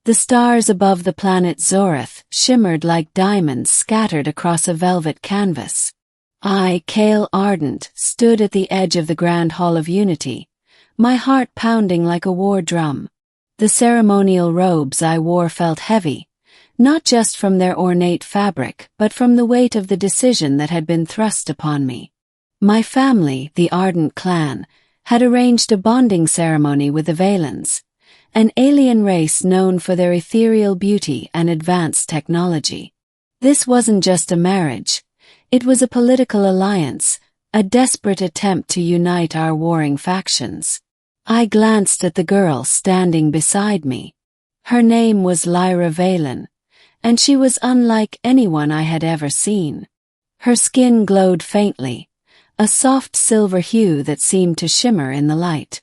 The stars above the planet Zorith shimmered like diamonds scattered across a velvet canvas. I, Cale Ardent, stood at the edge of the Grand Hall of Unity, my heart pounding like a war drum. The ceremonial robes I wore felt heavy, not just from their ornate fabric but from the weight of the decision that had been thrust upon me. My family, the Ardent clan, had arranged a bonding ceremony with the Valens, an alien race known for their ethereal beauty and advanced technology. This wasn't just a marriage, it was a political alliance, a desperate attempt to unite our warring factions. I glanced at the girl standing beside me. Her name was Lyra Valen, and she was unlike anyone I had ever seen. Her skin glowed faintly, a soft silver hue that seemed to shimmer in the light.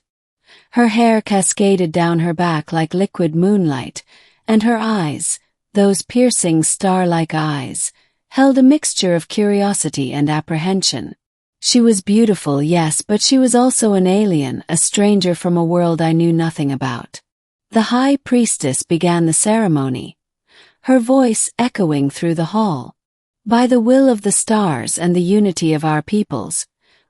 Her hair cascaded down her back like liquid moonlight, and her eyes, those piercing star-like eyes, held a mixture of curiosity and apprehension. She was beautiful, yes, but she was also an alien, a stranger from a world I knew nothing about. The High Priestess began the ceremony, her voice echoing through the hall. By the will of the stars and the unity of our peoples,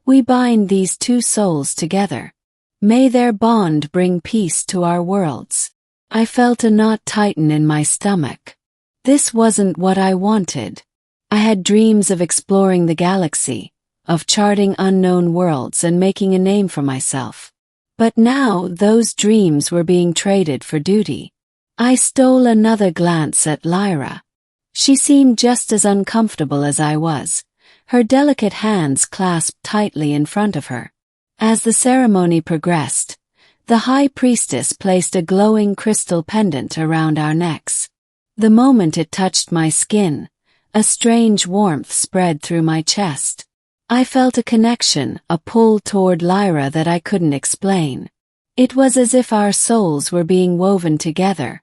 we bind these two souls together. May their bond bring peace to our worlds. I felt a knot tighten in my stomach. This wasn't what I wanted. I had dreams of exploring the galaxy, of charting unknown worlds and making a name for myself. But now those dreams were being traded for duty. I stole another glance at Lyra. She seemed just as uncomfortable as I was, her delicate hands clasped tightly in front of her. As the ceremony progressed, the High Priestess placed a glowing crystal pendant around our necks. The moment it touched my skin, a strange warmth spread through my chest. I felt a connection, a pull toward Lyra that I couldn't explain. It was as if our souls were being woven together,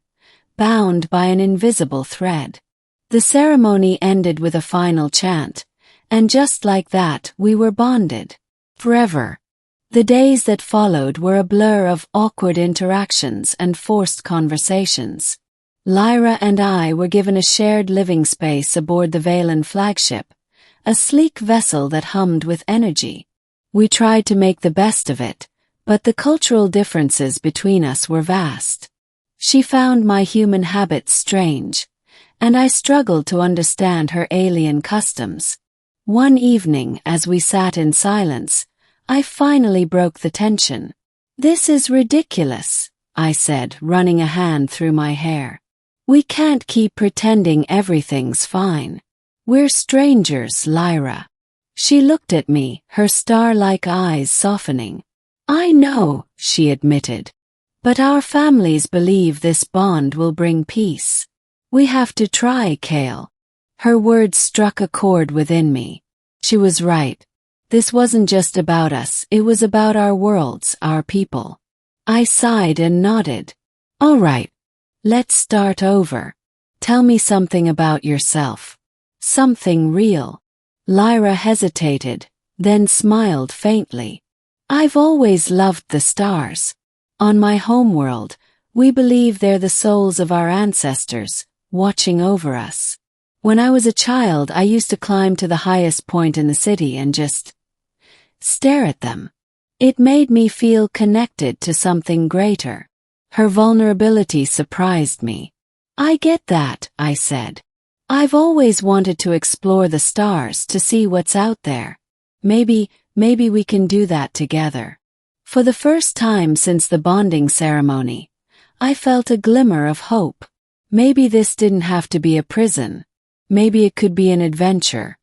bound by an invisible thread. The ceremony ended with a final chant, and just like that we were bonded. Forever. The days that followed were a blur of awkward interactions and forced conversations. Lyra and I were given a shared living space aboard the Valen flagship, a sleek vessel that hummed with energy. We tried to make the best of it, but the cultural differences between us were vast. She found my human habits strange, and I struggled to understand her alien customs. One evening, as we sat in silence, I finally broke the tension. "This is ridiculous," I said, running a hand through my hair. "We can't keep pretending everything's fine. We're strangers, Lyra." She looked at me, her star-like eyes softening. "I know," she admitted. "But our families believe this bond will bring peace. We have to try, Cale." Her words struck a chord within me. She was right. This wasn't just about us, it was about our worlds, our people. I sighed and nodded. "All right. Let's start over. Tell me something about yourself. Something real." Lyra hesitated, then smiled faintly. "I've always loved the stars. On my homeworld, we believe they're the souls of our ancestors, watching over us. When I was a child, I used to climb to the highest point in the city and just stare at them. It made me feel connected to something greater." Her vulnerability surprised me. "I get that," I said. "I've always wanted to explore the stars to see what's out there. Maybe we can do that together." For the first time since the bonding ceremony, I felt a glimmer of hope. Maybe this didn't have to be a prison. Maybe it could be an adventure.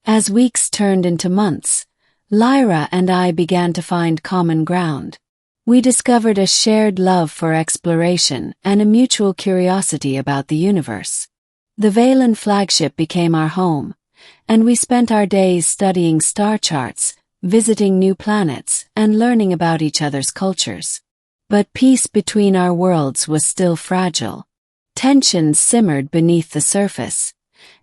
As weeks turned into months, Lyra and I began to find common ground. We discovered a shared love for exploration and a mutual curiosity about the universe. The Valen flagship became our home, and we spent our days studying star charts, visiting new planets, and learning about each other's cultures. But peace between our worlds was still fragile. Tensions simmered beneath the surface,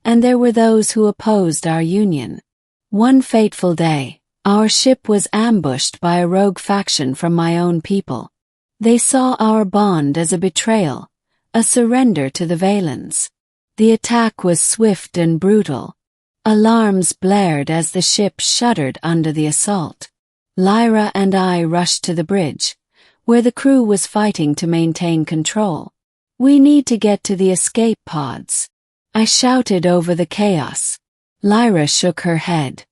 and there were those who opposed our union. One fateful day, our ship was ambushed by a rogue faction from my own people. They saw our bond as a betrayal, a surrender to the Valens. The attack was swift and brutal. Alarms blared as the ship shuddered under the assault. Lyra and I rushed to the bridge, where the crew was fighting to maintain control. "We need to get to the escape pods," I shouted over the chaos. Lyra shook her head.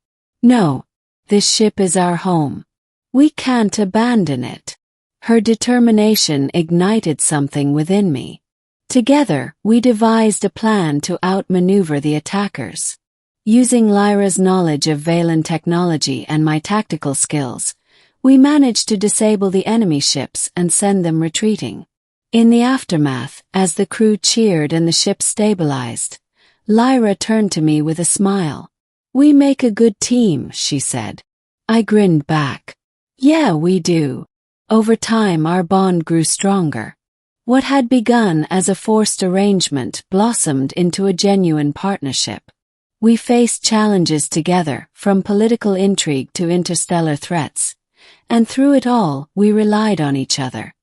"No, this ship is our home. We can't abandon it." Her determination ignited something within me. Together, we devised a plan to outmaneuver the attackers. Using Lyra's knowledge of Valen technology and my tactical skills, we managed to disable the enemy ships and send them retreating. In the aftermath, as the crew cheered and the ship stabilized, Lyra turned to me with a smile. "We make a good team," she said. I grinned back. "Yeah, we do." Over time, our bond grew stronger. What had begun as a forced arrangement blossomed into a genuine partnership. We faced challenges together, from political intrigue to interstellar threats, and through it all, we relied on each other.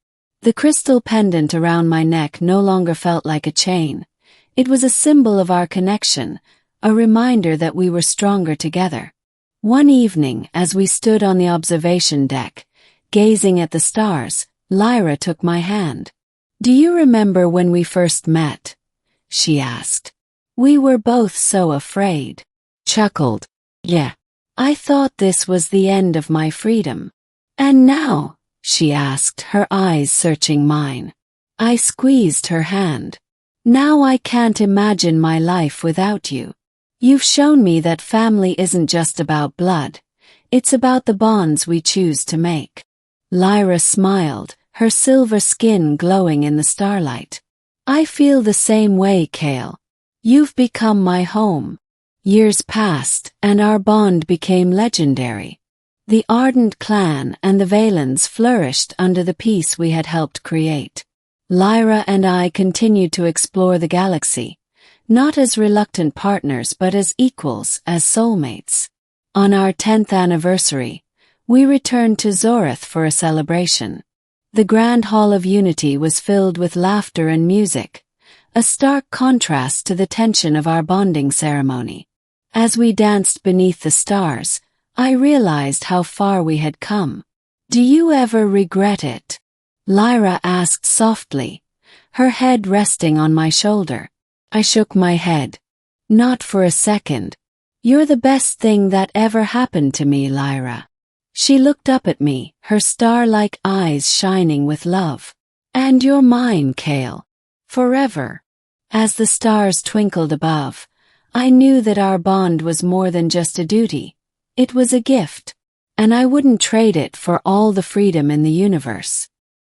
The crystal pendant around my neck no longer felt like a chain. It was a symbol of our connection, a reminder that we were stronger together. One evening, as we stood on the observation deck, gazing at the stars, Lyra took my hand. "Do you remember when we first met?" she asked. "We were both so afraid." Chuckled. "Yeah. I thought this was the end of my freedom." "And now?" she asked, her eyes searching mine. I squeezed her hand. "Now I can't imagine my life without you. You've shown me that family isn't just about blood. It's about the bonds we choose to make." Lyra smiled, her silver skin glowing in the starlight. "I feel the same way, Kale. You've become my home." Years passed, and our bond became legendary. The Ardent clan and the Valens flourished under the peace we had helped create. Lyra and I continued to explore the galaxy, not as reluctant partners but as equals, as soulmates. On our 10th anniversary, we returned to Zoreth for a celebration. The Grand Hall of Unity was filled with laughter and music, a stark contrast to the tension of our bonding ceremony. As we danced beneath the stars, I realized how far we had come. "Do you ever regret it?" Lyra asked softly, her head resting on my shoulder. I shook my head. "Not for a second. You're the best thing that ever happened to me, Lyra." She looked up at me, her star-like eyes shining with love. "And you're mine, Kale. Forever." As the stars twinkled above, I knew that our bond was more than just a duty. It was a gift, and I wouldn't trade it for all the freedom in the universe.